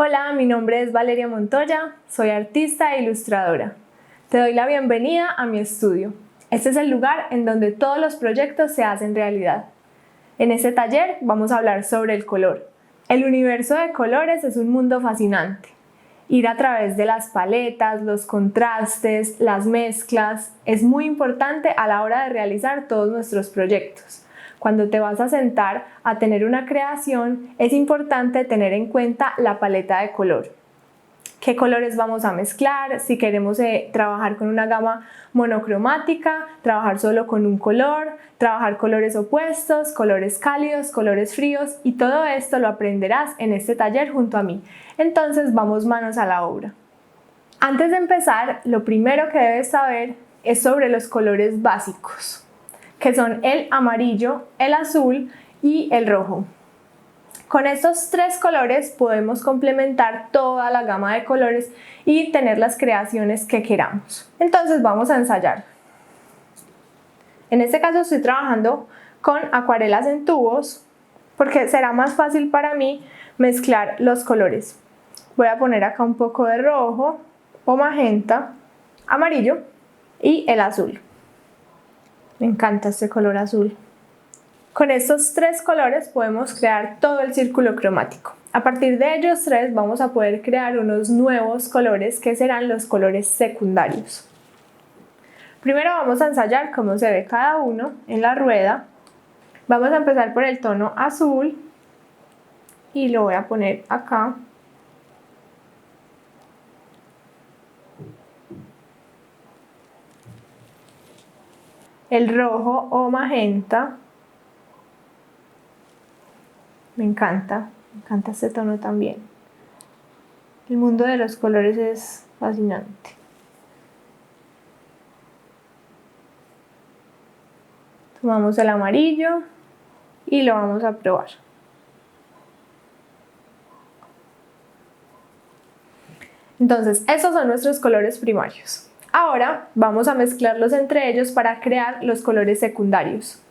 Hola, mi nombre es Valeria Montoya, soy artista e ilustradora. Te doy la bienvenida a mi estudio. Este es el lugar en donde todos los proyectos se hacen realidad. En este taller vamos a hablar sobre el color. El universo de colores es un mundo fascinante. Ir a través de las paletas, los contrastes, las mezclas, es muy importante a la hora de realizar todos nuestros proyectos. Cuando te vas a sentar a tener una creación, es importante tener en cuenta la paleta de color. ¿Qué colores vamos a mezclar? Si queremos trabajar con una gama monocromática, trabajar solo con un color, trabajar colores opuestos, colores cálidos, colores fríos, y todo esto lo aprenderás en este taller junto a mí. Entonces vamos manos a la obra. Antes de empezar, lo primero que debes saber es sobre los colores básicos, que son el amarillo, el azul y el rojo. Con estos tres colores podemos complementar toda la gama de colores y tener las creaciones que queramos. Entonces vamos a ensayar. En este caso estoy trabajando con acuarelas en tubos porque será más fácil para mí mezclar los colores. Voy a poner acá un poco de rojo o magenta, amarillo y el azul. Me encanta este color azul. Con estos tres colores podemos crear todo el círculo cromático. A partir de ellos tres vamos a poder crear unos nuevos colores que serán los colores secundarios. Primero vamos a ensayar cómo se ve cada uno en la rueda. Vamos a empezar por el tono azul y lo voy a poner acá. El rojo o magenta. Me encanta este tono también. El mundo de los colores es fascinante. Tomamos el amarillo y lo vamos a probar. Entonces, estos son nuestros colores primarios. Ahora vamos a mezclarlos entre ellos para crear los colores secundarios.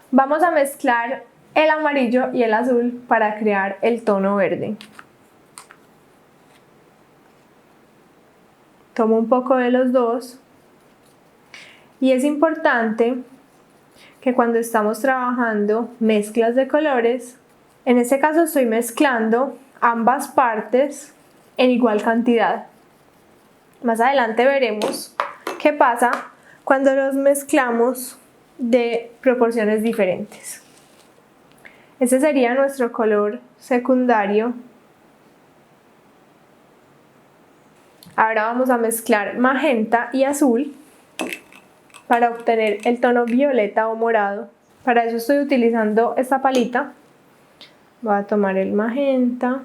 Vamos a mezclar el amarillo y el azul para crear el tono verde. Tomo un poco de los dos y es importante que cuando estamos trabajando mezclas de colores, en este caso estoy mezclando ambas partes en igual cantidad. Más adelante veremos qué pasa cuando los mezclamos de proporciones diferentes. Este sería nuestro color secundario. Ahora vamos a mezclar magenta y azul para obtener el tono violeta o morado. Para eso estoy utilizando esta palita. Voy a tomar el magenta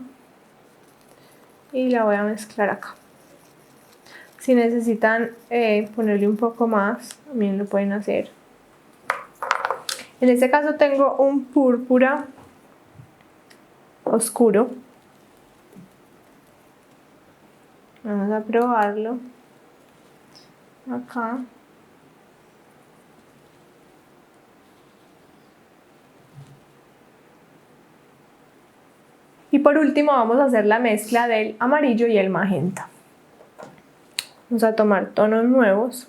y la voy a mezclar acá. Si necesitan ponerle un poco más, también lo pueden hacer. En este caso tengo un púrpura oscuro. Vamos a probarlo. Acá. Y por último vamos a hacer la mezcla del amarillo y el magenta. Vamos a tomar tonos nuevos.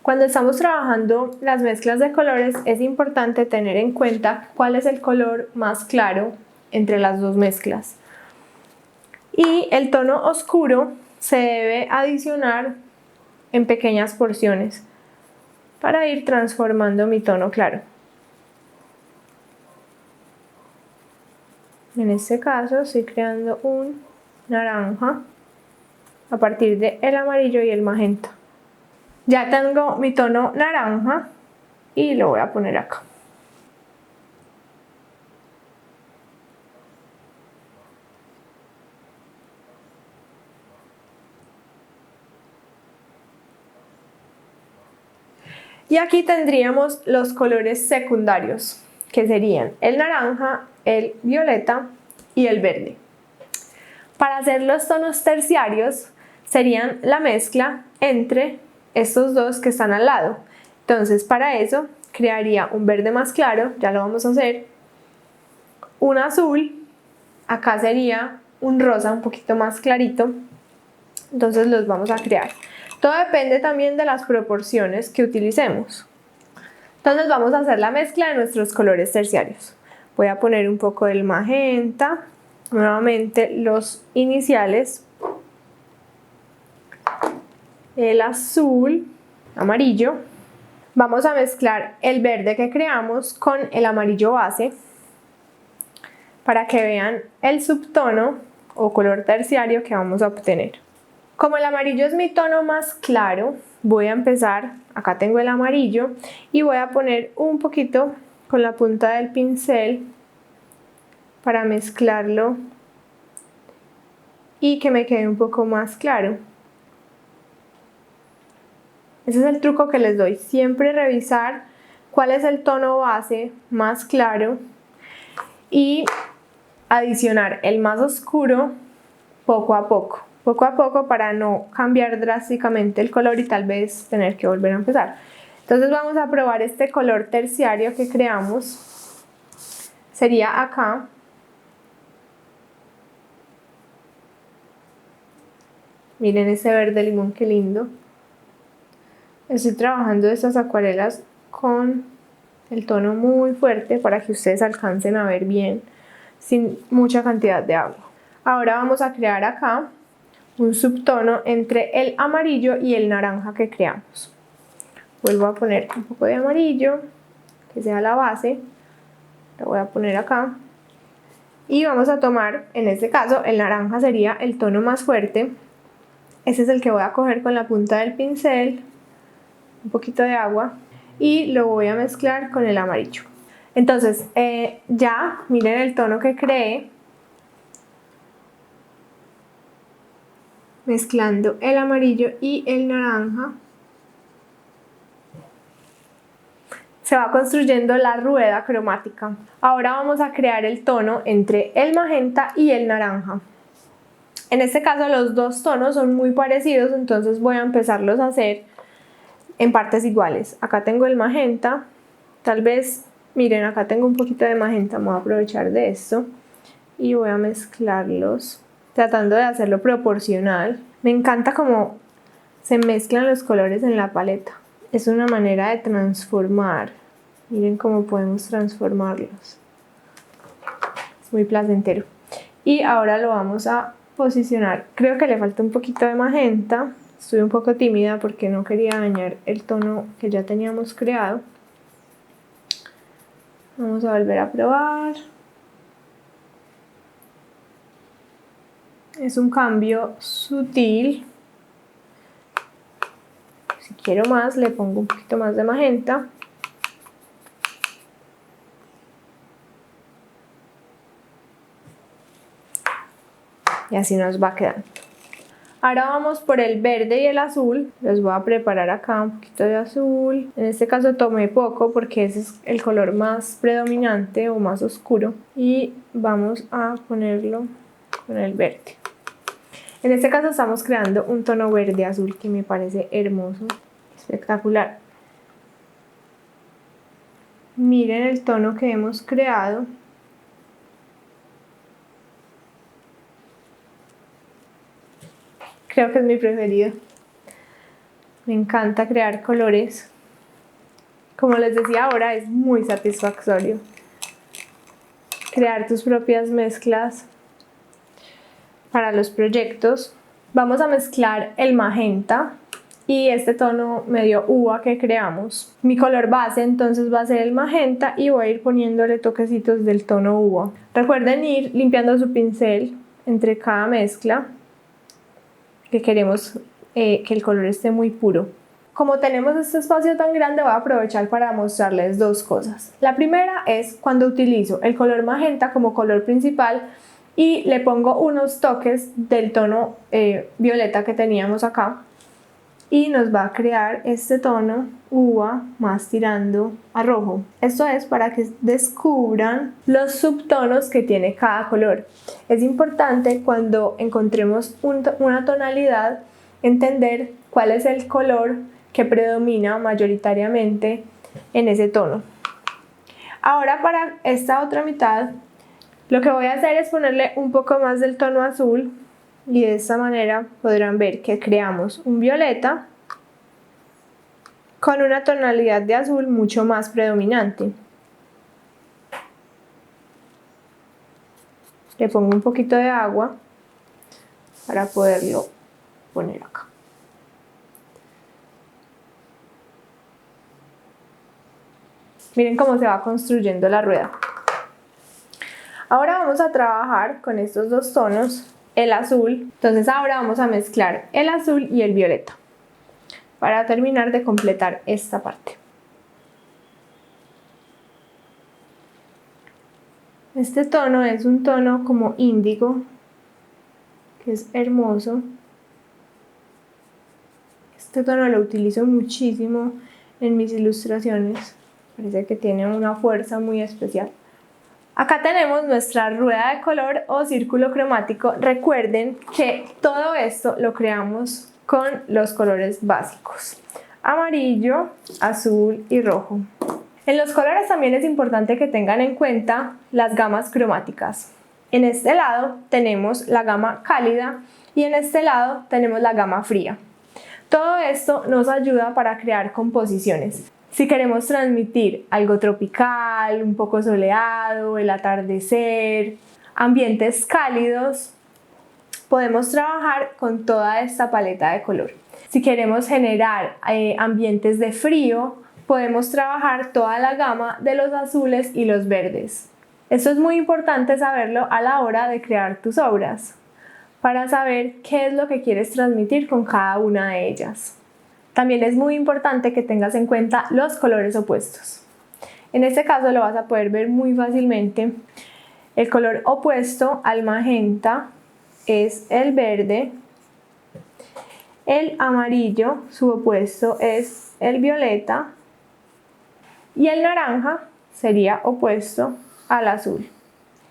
Cuando estamos trabajando las mezclas de colores es importante tener en cuenta cuál es el color más claro entre las dos mezclas. Y el tono oscuro se debe adicionar en pequeñas porciones para ir transformando mi tono claro. En este caso estoy creando un naranja a partir del amarillo y el magenta. Ya tengo mi tono naranja y lo voy a poner acá. Y aquí tendríamos los colores secundarios, que serían el naranja, el violeta y el verde. Para hacer los tonos terciarios serían la mezcla entre estos dos que están al lado. Entonces, para eso crearía un verde más claro, ya lo vamos a hacer, un azul, acá sería un rosa un poquito más clarito, entonces los vamos a crear. Todo depende también de las proporciones que utilicemos. Entonces vamos a hacer la mezcla de nuestros colores terciarios. Voy a poner un poco del magenta, nuevamente los iniciales, el azul, amarillo. Vamos a mezclar el verde que creamos con el amarillo base para que vean el subtono o color terciario que vamos a obtener. Como el amarillo es mi tono más claro, voy a empezar, acá tengo el amarillo, y voy a poner un poquito con la punta del pincel para mezclarlo y que me quede un poco más claro. Ese es el truco que les doy, siempre revisar cuál es el tono base más claro y adicionar el más oscuro poco a poco para no cambiar drásticamente el color y tal vez tener que volver a empezar. Entonces vamos a probar este color terciario que creamos, sería acá. Miren ese verde limón, qué lindo. Estoy trabajando estas acuarelas con el tono muy fuerte para que ustedes alcancen a ver bien sin mucha cantidad de agua. Ahora vamos a crear acá un subtono entre el amarillo y el naranja que creamos. Vuelvo a poner un poco de amarillo, que sea la base. Lo voy a poner acá. Y vamos a tomar, en este caso, el naranja sería el tono más fuerte. Ese es el que voy a coger con la punta del pincel, un poquito de agua, y lo voy a mezclar con el amarillo. Entonces, ya miren el tono que creé, mezclando el amarillo y el naranja. Se va construyendo la rueda cromática. Ahora vamos a crear el tono entre el magenta y el naranja. En este caso los dos tonos son muy parecidos, entonces voy a empezarlos a hacer en partes iguales. Acá tengo el magenta, tal vez, miren, acá tengo un poquito de magenta, me voy a aprovechar de esto y voy a mezclarlos, tratando de hacerlo proporcional. Me encanta cómo se mezclan los colores en la paleta. Es una manera de transformar. Miren cómo podemos transformarlos. Es muy placentero. Y ahora lo vamos a posicionar. Creo que le falta un poquito de magenta. Estoy un poco tímida porque no quería dañar el tono que ya teníamos creado. Vamos a volver a probar. Es un cambio sutil. Si quiero más, le pongo un poquito más de magenta. Y así nos va quedando. Ahora vamos por el verde y el azul. Les voy a preparar acá un poquito de azul. En este caso tomé poco porque ese es el color más predominante o más oscuro. Y vamos a ponerlo con el verde. En este caso estamos creando un tono verde azul que me parece hermoso, espectacular. Miren el tono que hemos creado. Creo que es mi preferido. Me encanta crear colores. Como les decía ahora, es muy satisfactorio crear tus propias mezclas para los proyectos. Vamos a mezclar el magenta y este tono medio uva que creamos. Mi color base entonces va a ser el magenta y voy a ir poniéndole toquecitos del tono uva. Recuerden ir limpiando su pincel entre cada mezcla, que queremos que el color esté muy puro. Como tenemos este espacio tan grande, voy a aprovechar para mostrarles dos cosas. La primera es cuando utilizo el color magenta como color principal y le pongo unos toques del tono violeta que teníamos acá y nos va a crear este tono uva más tirando a rojo. Esto es para que descubran los subtonos que tiene cada color. Es importante cuando encontremos una tonalidad entender cuál es el color que predomina mayoritariamente en ese tono. Ahora para esta otra mitad, lo que voy a hacer es ponerle un poco más del tono azul y de esta manera podrán ver que creamos un violeta con una tonalidad de azul mucho más predominante. Le pongo un poquito de agua para poderlo poner acá. Miren cómo se va construyendo la rueda. Ahora vamos a trabajar con estos dos tonos, el azul. Entonces ahora vamos a mezclar el azul y el violeta para terminar de completar esta parte. Este tono es un tono como índigo, que es hermoso. Este tono lo utilizo muchísimo en mis ilustraciones. Parece que tiene una fuerza muy especial. Acá tenemos nuestra rueda de color o círculo cromático. Recuerden que todo esto lo creamos con los colores básicos: amarillo, azul y rojo. En los colores también es importante que tengan en cuenta las gamas cromáticas. En este lado tenemos la gama cálida y en este lado tenemos la gama fría. Todo esto nos ayuda para crear composiciones. Si queremos transmitir algo tropical, un poco soleado, el atardecer, ambientes cálidos, podemos trabajar con toda esta paleta de color. Si queremos generar ambientes de frío, podemos trabajar toda la gama de los azules y los verdes. Esto es muy importante saberlo a la hora de crear tus obras, para saber qué es lo que quieres transmitir con cada una de ellas. También es muy importante que tengas en cuenta los colores opuestos. En este caso lo vas a poder ver muy fácilmente. El color opuesto al magenta es el verde. El amarillo, su opuesto, es el violeta. Y el naranja sería opuesto al azul.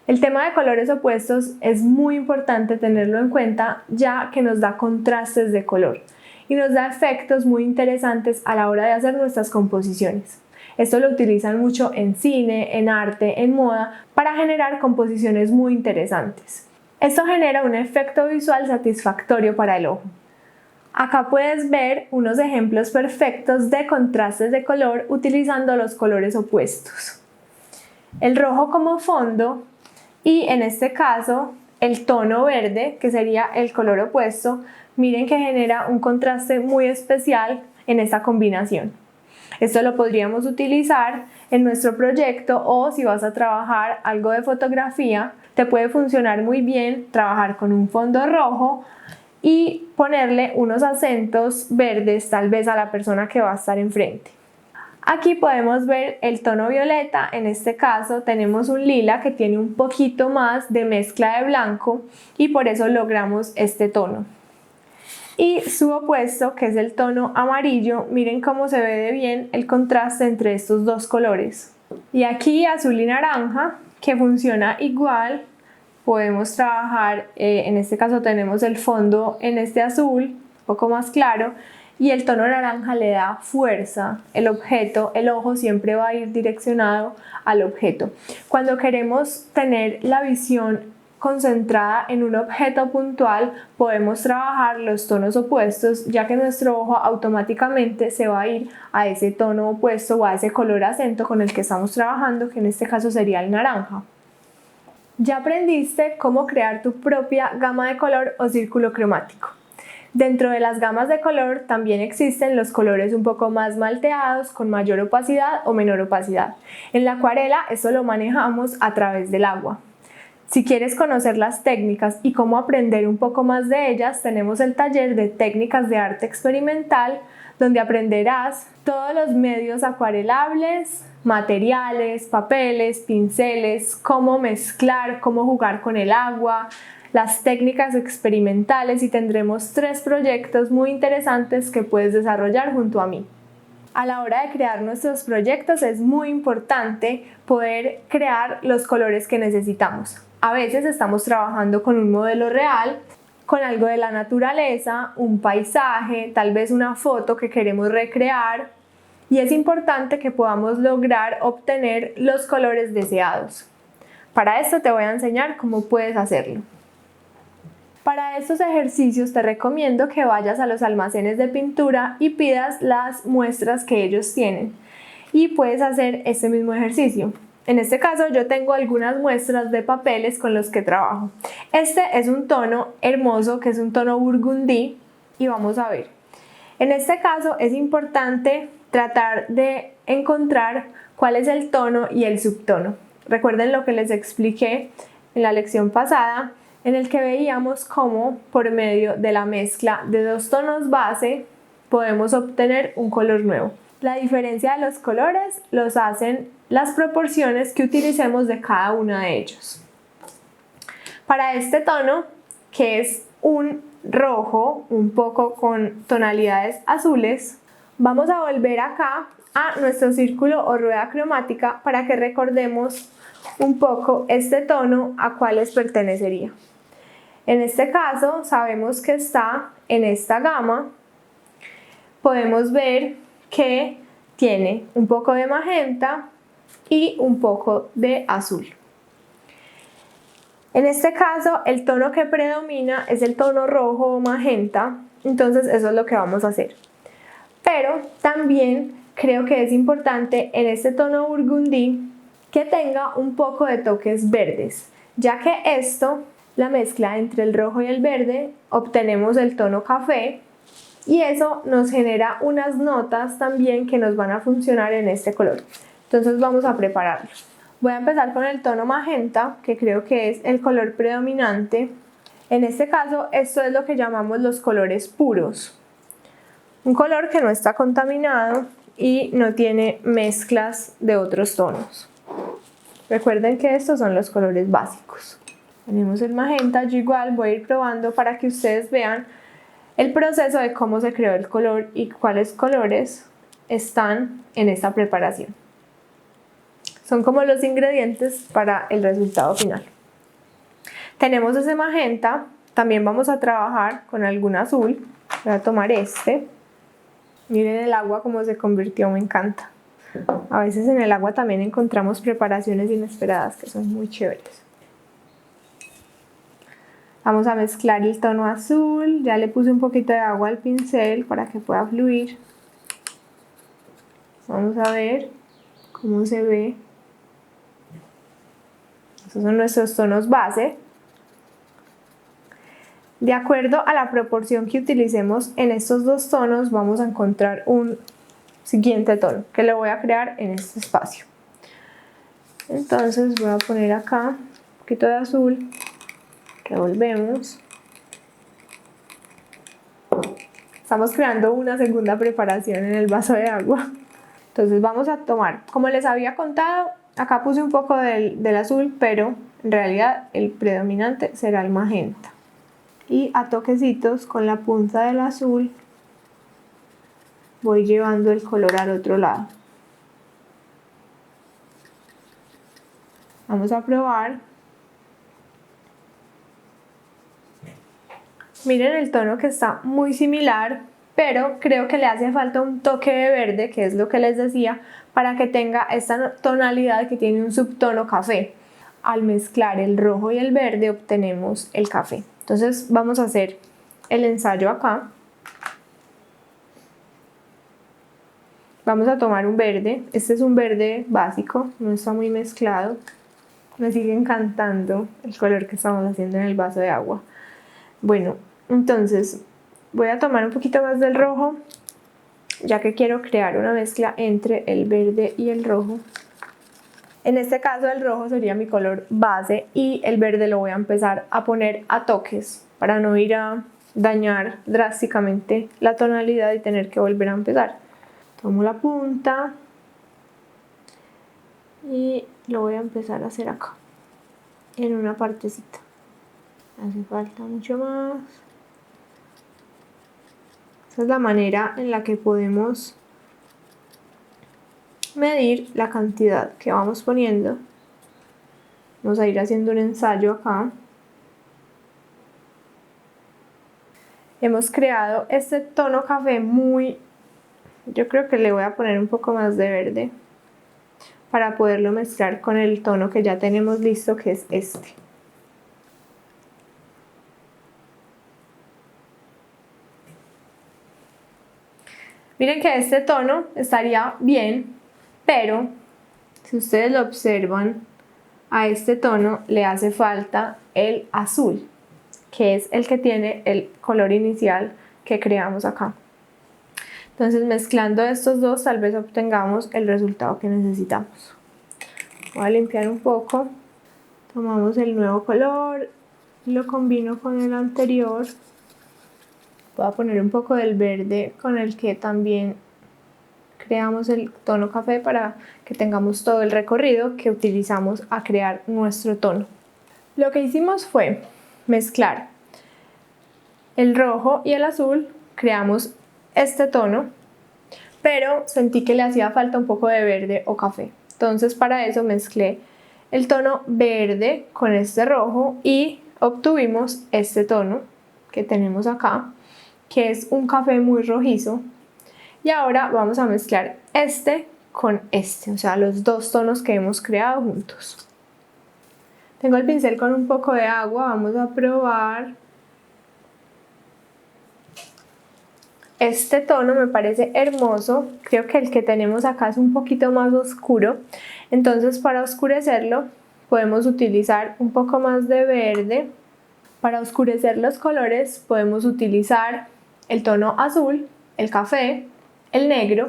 El tema de colores opuestos es muy importante tenerlo en cuenta, ya que nos da contrastes de color y nos da efectos muy interesantes a la hora de hacer nuestras composiciones. Esto lo utilizan mucho en cine, en arte, en moda, para generar composiciones muy interesantes. Esto genera un efecto visual satisfactorio para el ojo. Acá puedes ver unos ejemplos perfectos de contrastes de color utilizando los colores opuestos. El rojo como fondo y en este caso el tono verde, que sería el color opuesto. Miren que genera un contraste muy especial en esta combinación. Esto lo podríamos utilizar en nuestro proyecto, o si vas a trabajar algo de fotografía, te puede funcionar muy bien trabajar con un fondo rojo y ponerle unos acentos verdes tal vez a la persona que va a estar enfrente. Aquí podemos ver el tono violeta. En este caso tenemos un lila que tiene un poquito más de mezcla de blanco y por eso logramos este tono. Y su opuesto, que es el tono amarillo, miren cómo se ve de bien el contraste entre estos dos colores. Y aquí azul y naranja, que funciona igual. Podemos trabajar, en este caso tenemos el fondo en este azul, un poco más claro, y el tono naranja le da fuerza. El objeto, el ojo siempre va a ir direccionado al objeto. Cuando queremos tener la visión concentrada en un objeto puntual, podemos trabajar los tonos opuestos, ya que nuestro ojo automáticamente se va a ir a ese tono opuesto o a ese color acento con el que estamos trabajando, que en este caso sería el naranja. Ya aprendiste cómo crear tu propia gama de color o círculo cromático. Dentro de las gamas de color también existen los colores un poco más malteados, con mayor opacidad o menor opacidad. En la acuarela eso lo manejamos a través del agua. Si quieres conocer las técnicas y cómo aprender un poco más de ellas, tenemos el taller de técnicas de arte experimental, donde aprenderás todos los medios acuarelables, materiales, papeles, pinceles, cómo mezclar, cómo jugar con el agua, las técnicas experimentales, y tendremos 3 proyectos muy interesantes que puedes desarrollar junto a mí. A la hora de crear nuestros proyectos es muy importante poder crear los colores que necesitamos. A veces estamos trabajando con un modelo real, con algo de la naturaleza, un paisaje, tal vez una foto que queremos recrear, y es importante que podamos lograr obtener los colores deseados. Para esto te voy a enseñar cómo puedes hacerlo. Para estos ejercicios te recomiendo que vayas a los almacenes de pintura y pidas las muestras que ellos tienen y puedes hacer este mismo ejercicio. En este caso yo tengo algunas muestras de papeles con los que trabajo. Este es un tono hermoso que es un tono burgundí y vamos a ver. En este caso es importante tratar de encontrar cuál es el tono y el subtono. Recuerden lo que les expliqué en la lección pasada, en el que veíamos cómo por medio de la mezcla de dos tonos base podemos obtener un color nuevo. La diferencia de los colores los hacen las proporciones que utilicemos de cada uno de ellos. Para este tono, que es un rojo, un poco con tonalidades azules, vamos a volver acá a nuestro círculo o rueda cromática para que recordemos un poco este tono a cuáles pertenecería. En este caso sabemos que está en esta gama, podemos ver que tiene un poco de magenta y un poco de azul. En este caso el tono que predomina es el tono rojo o magenta, entonces eso es lo que vamos a hacer. Pero también creo que es importante en este tono burgundí que tenga un poco de toques verdes, ya que esto, la mezcla entre el rojo y el verde, obtenemos el tono café y eso nos genera unas notas también que nos van a funcionar en este color. Entonces vamos a prepararlo. Voy a empezar con el tono magenta, que creo que es el color predominante. En este caso, esto es lo que llamamos los colores puros. Un color que no está contaminado y no tiene mezclas de otros tonos. Recuerden que estos son los colores básicos. Tenemos el magenta, yo igual voy a ir probando para que ustedes vean el proceso de cómo se creó el color y cuáles colores están en esta preparación. Son como los ingredientes para el resultado final. Tenemos ese magenta, también vamos a trabajar con algún azul. Voy a tomar este. Miren el agua cómo se convirtió, me encanta. A veces en el agua también encontramos preparaciones inesperadas que son muy chéveres. Vamos a mezclar el tono azul, ya le puse un poquito de agua al pincel para que pueda fluir. Vamos a ver cómo se ve. Estos son nuestros tonos base. De acuerdo a la proporción que utilicemos en estos dos tonos, vamos a encontrar un siguiente tono que lo voy a crear en este espacio. Entonces voy a poner acá un poquito de azul, revolvemos. Estamos creando una segunda preparación en el vaso de agua. Entonces vamos a tomar, como les había contado, acá puse un poco del azul, pero en realidad el predominante será el magenta. Y a toquecitos con la punta del azul voy llevando el color al otro lado. Vamos a probar. Miren el tono que está muy similar, pero creo que le hace falta un toque de verde, que es lo que les decía, para que tenga esta tonalidad que tiene un subtono café. Al mezclar el rojo y el verde obtenemos el café. Entonces vamos a hacer el ensayo acá. Vamos a tomar un verde. Este es un verde básico, no está muy mezclado. Me sigue encantando el color que estamos haciendo en el vaso de agua. Bueno, entonces voy a tomar un poquito más del rojo, ya que quiero crear una mezcla entre el verde y el rojo. En este caso el rojo sería mi color base y el verde lo voy a empezar a poner a toques para no ir a dañar drásticamente la tonalidad y tener que volver a empezar. Tomo la punta y lo voy a empezar a hacer acá, en una partecita. Hace falta mucho más. Esa es la manera en la que podemos medir la cantidad que vamos poniendo. Vamos a ir haciendo un ensayo acá. Hemos creado este tono café muy Yo creo que le voy a poner un poco más de verde para poderlo mezclar con el tono que ya tenemos listo, que es este. Miren que este tono estaría bien, pero si ustedes lo observan, a este tono le hace falta el azul, que es el que tiene el color inicial que creamos acá. Entonces, mezclando estos dos, tal vez obtengamos el resultado que necesitamos. Voy a limpiar un poco. Tomamos el nuevo color, lo combino con el anterior. Voy a poner un poco del verde con el que también creamos el tono café para que tengamos todo el recorrido que utilizamos a crear nuestro tono. Lo que hicimos fue mezclar el rojo y el azul, creamos este tono, pero sentí que le hacía falta un poco de verde o café. Entonces para eso mezclé el tono verde con este rojo y obtuvimos este tono que tenemos acá, que es un café muy rojizo. Y ahora vamos a mezclar este con este, o sea, los dos tonos que hemos creado juntos. Tengo el pincel con un poco de agua, vamos a probar. Este tono me parece hermoso, creo que el que tenemos acá es un poquito más oscuro, entonces para oscurecerlo podemos utilizar un poco más de verde. Para oscurecer los colores podemos utilizar el tono azul, el café, el negro.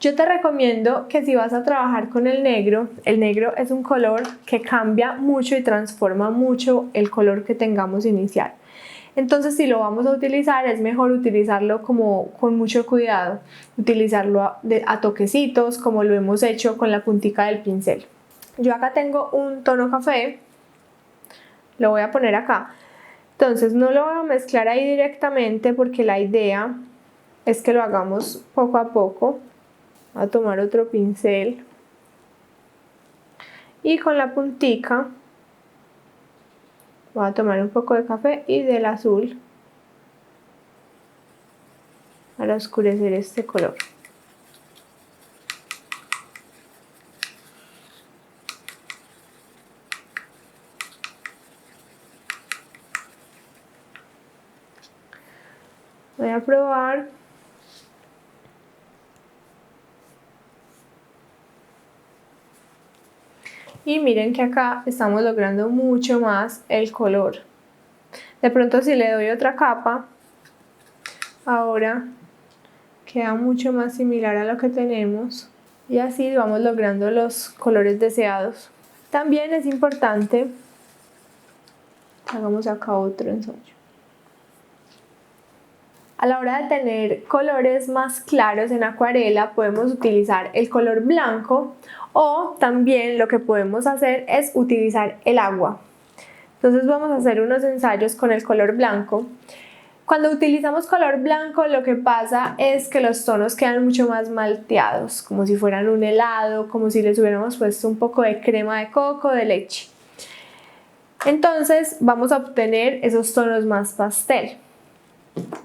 Yo te recomiendo que si vas a trabajar con el negro es un color que cambia mucho y transforma mucho el color que tengamos inicial. Entonces si lo vamos a utilizar es mejor utilizarlo como con mucho cuidado, utilizarlo a toquecitos como lo hemos hecho con la puntica del pincel. Yo acá tengo un tono café, lo voy a poner acá. Entonces no lo voy a mezclar ahí directamente porque la idea es que lo hagamos poco a poco. Voy a tomar otro pincel y con la puntica voy a tomar un poco de café y del azul para oscurecer este color. Voy a probar. Y miren que acá estamos logrando mucho más el color. De pronto si le doy otra capa, ahora queda mucho más similar a lo que tenemos. Y así vamos logrando los colores deseados. También es importante, hagamos acá otro ensayo. A la hora de tener colores más claros en acuarela podemos utilizar el color blanco o también lo que podemos hacer es utilizar el agua. Entonces vamos a hacer unos ensayos con el color blanco. Cuando utilizamos color blanco lo que pasa es que los tonos quedan mucho más malteados, como si fueran un helado, como si les hubiéramos puesto un poco de crema de coco, de leche. Entonces vamos a obtener esos tonos más pastel.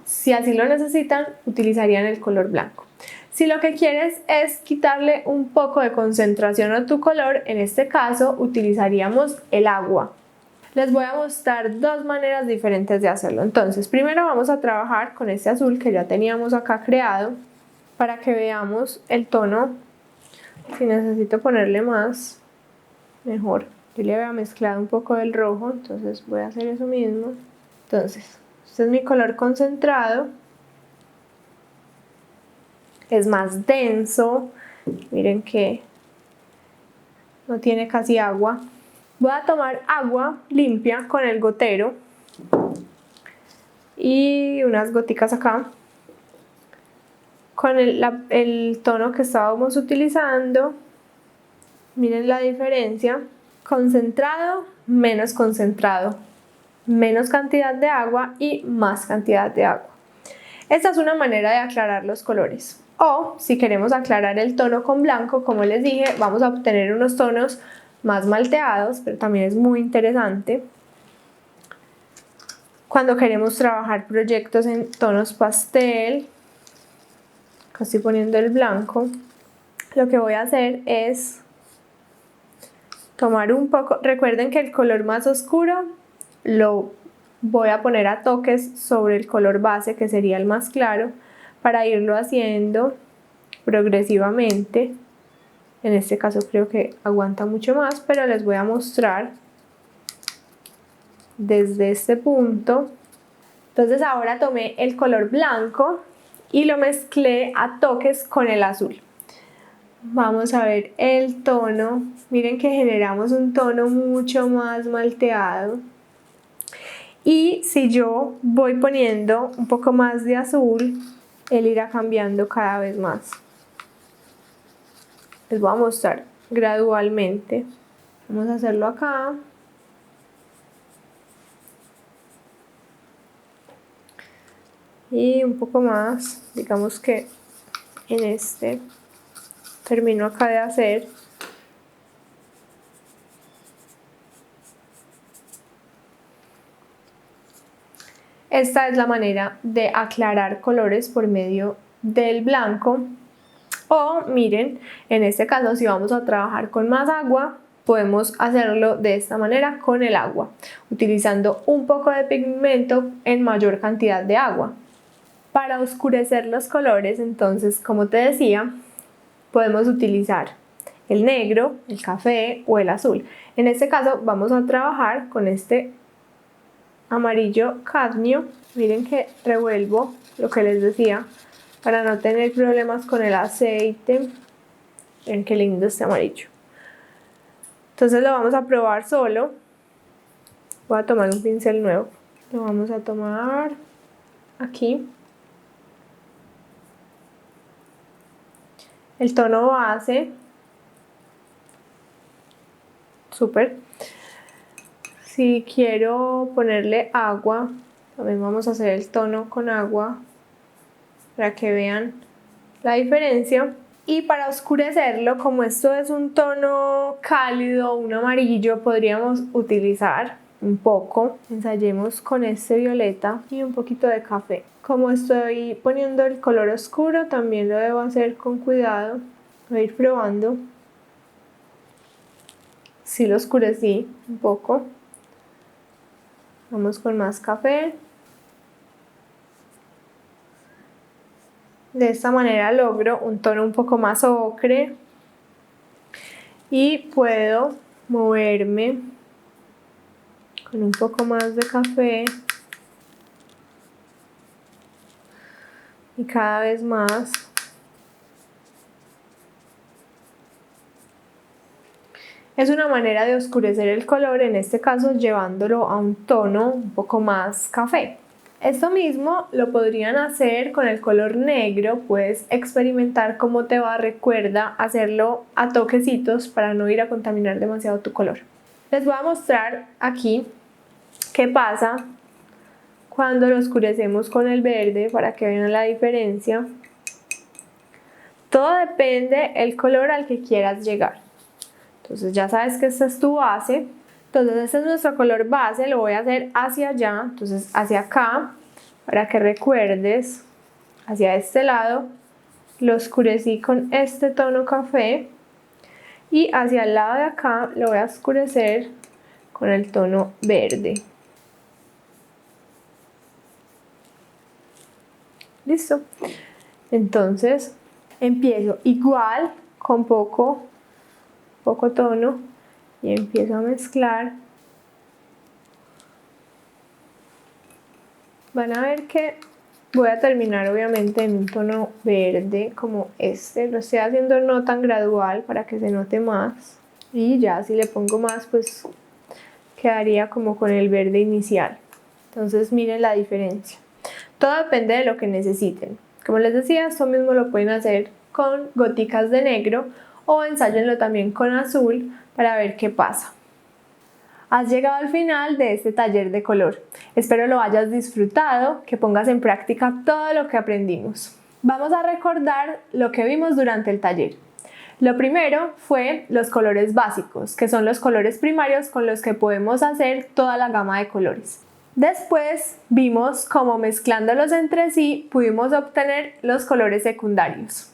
Si así lo necesitan, utilizarían el color blanco. Si lo que quieres es quitarle un poco de concentración a tu color, en este caso utilizaríamos el agua. Les voy a mostrar dos maneras diferentes de hacerlo. Entonces, primero vamos a trabajar con este azul que ya teníamos acá creado para que veamos el tono. Si necesito ponerle más, mejor. Yo le había mezclado un poco del rojo, entonces voy a hacer eso mismo. Entonces, este es mi color concentrado. Es más denso. Miren que no tiene casi agua. Voy a tomar agua limpia con el gotero y unas goticas acá con el tono que estábamos utilizando. Miren la diferencia. Concentrado, menos concentrado. Menos cantidad de agua y más cantidad de agua. Esta es una manera de aclarar los colores. O si queremos aclarar el tono con blanco, como les dije, vamos a obtener unos tonos más malteados, pero también es muy interesante cuando queremos trabajar proyectos en tonos pastel. Acá estoy poniendo el blanco. Lo que voy a hacer es tomar un poco, recuerden que el color más oscuro lo voy a poner a toques sobre el color base, que sería el más claro, para irlo haciendo progresivamente. En este caso creo que aguanta mucho más, pero les voy a mostrar desde este punto. Entonces ahora tomé el color blanco y lo mezclé a toques con el azul. Vamos a ver el tono. Miren que generamos un tono mucho más malteado. Y si yo voy poniendo un poco más de azul, él irá cambiando cada vez más. Les voy a mostrar gradualmente. Vamos a hacerlo acá. Y un poco más, digamos que en este termino acá de hacer. Esta es la manera de aclarar colores por medio del blanco. O miren, en este caso si vamos a trabajar con más agua, podemos hacerlo de esta manera con el agua, utilizando un poco de pigmento en mayor cantidad de agua. Para oscurecer los colores, entonces, como te decía, podemos utilizar el negro, el café o el azul. En este caso vamos a trabajar con este amarillo cadmio. Miren que revuelvo lo que les decía para no tener problemas con el aceite. Miren qué lindo este amarillo. Entonces lo vamos a probar solo. Voy a tomar un pincel nuevo. Lo vamos a tomar aquí. El tono base. Súper. Si quiero ponerle agua, también vamos a hacer el tono con agua para que vean la diferencia. Y para oscurecerlo, como esto es un tono cálido, un amarillo, podríamos utilizar un poco, ensayemos con este violeta y un poquito de café. Como estoy poniendo el color oscuro, también lo debo hacer con cuidado. Voy a ir probando. Sí lo oscurecí un poco. Vamos con más café. De esta manera logro un tono un poco más ocre y puedo moverme con un poco más de café y cada vez más. Es una manera de oscurecer el color, en este caso llevándolo a un tono un poco más café. Esto mismo lo podrían hacer con el color negro, puedes experimentar cómo te va. Recuerda hacerlo a toquecitos para no ir a contaminar demasiado tu color. Les voy a mostrar aquí qué pasa cuando lo oscurecemos con el verde para que vean la diferencia. Todo depende del color al que quieras llegar. Entonces ya sabes que esta es tu base. Entonces este es nuestro color base, lo voy a hacer hacia allá, entonces hacia acá, para que recuerdes, hacia este lado, lo oscurecí con este tono café y hacia el lado de acá lo voy a oscurecer con el tono verde. Listo. Entonces empiezo igual con poco tono y empiezo a mezclar. Van a ver que voy a terminar obviamente en un tono verde como este. Lo estoy haciendo no tan gradual para que se note más. Y ya si le pongo más, pues quedaría como con el verde inicial. Entonces miren la diferencia. Todo depende de lo que necesiten. Como les decía, esto mismo lo pueden hacer con goticas de negro o ensáyenlo también con azul para ver qué pasa. Has llegado al final de este taller de color. Espero lo hayas disfrutado, que pongas en práctica todo lo que aprendimos. Vamos a recordar lo que vimos durante el taller. Lo primero fue los colores básicos, que son los colores primarios con los que podemos hacer toda la gama de colores. Después vimos cómo mezclándolos entre sí pudimos obtener los colores secundarios.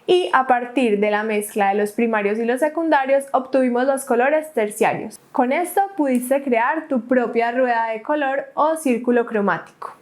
Y a partir de la mezcla de los primarios y los secundarios obtuvimos los colores terciarios. Con esto pudiste crear tu propia rueda de color o círculo cromático.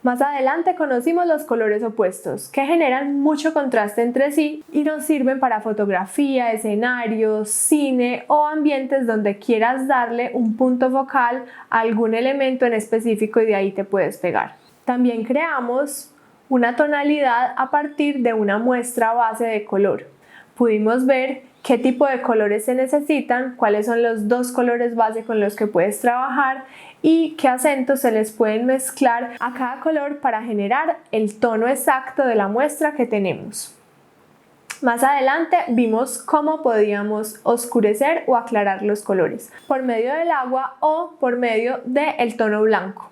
Más adelante conocimos los colores opuestos, que generan mucho contraste entre sí y nos sirven para fotografía, escenarios, cine o ambientes donde quieras darle un punto focal a algún elemento en específico y de ahí te puedes pegar. También creamos una tonalidad a partir de una muestra base de color. Pudimos ver qué tipo de colores se necesitan, cuáles son los dos colores base con los que puedes trabajar y qué acentos se les pueden mezclar a cada color para generar el tono exacto de la muestra que tenemos. Más adelante vimos cómo podíamos oscurecer o aclarar los colores por medio del agua o por medio del tono blanco.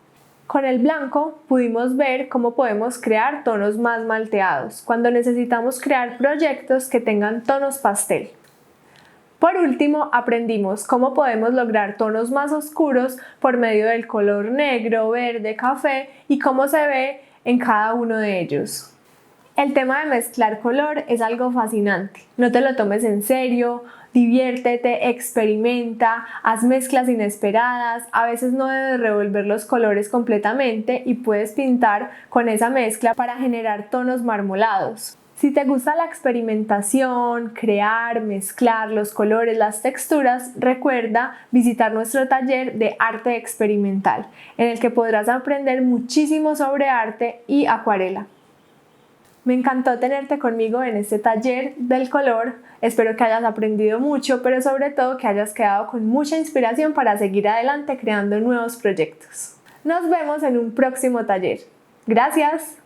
Con el blanco pudimos ver cómo podemos crear tonos más malteados cuando necesitamos crear proyectos que tengan tonos pastel. Por último, aprendimos cómo podemos lograr tonos más oscuros por medio del color negro, verde, café y cómo se ve en cada uno de ellos. El tema de mezclar color es algo fascinante. No te lo tomes en serio, diviértete, experimenta, haz mezclas inesperadas. A veces no debes revolver los colores completamente y puedes pintar con esa mezcla para generar tonos marmolados. Si te gusta la experimentación, crear, mezclar los colores, las texturas, recuerda visitar nuestro taller de arte experimental, en el que podrás aprender muchísimo sobre arte y acuarela. Me encantó tenerte conmigo en este taller del color. Espero que hayas aprendido mucho, pero sobre todo que hayas quedado con mucha inspiración para seguir adelante creando nuevos proyectos. Nos vemos en un próximo taller. Gracias.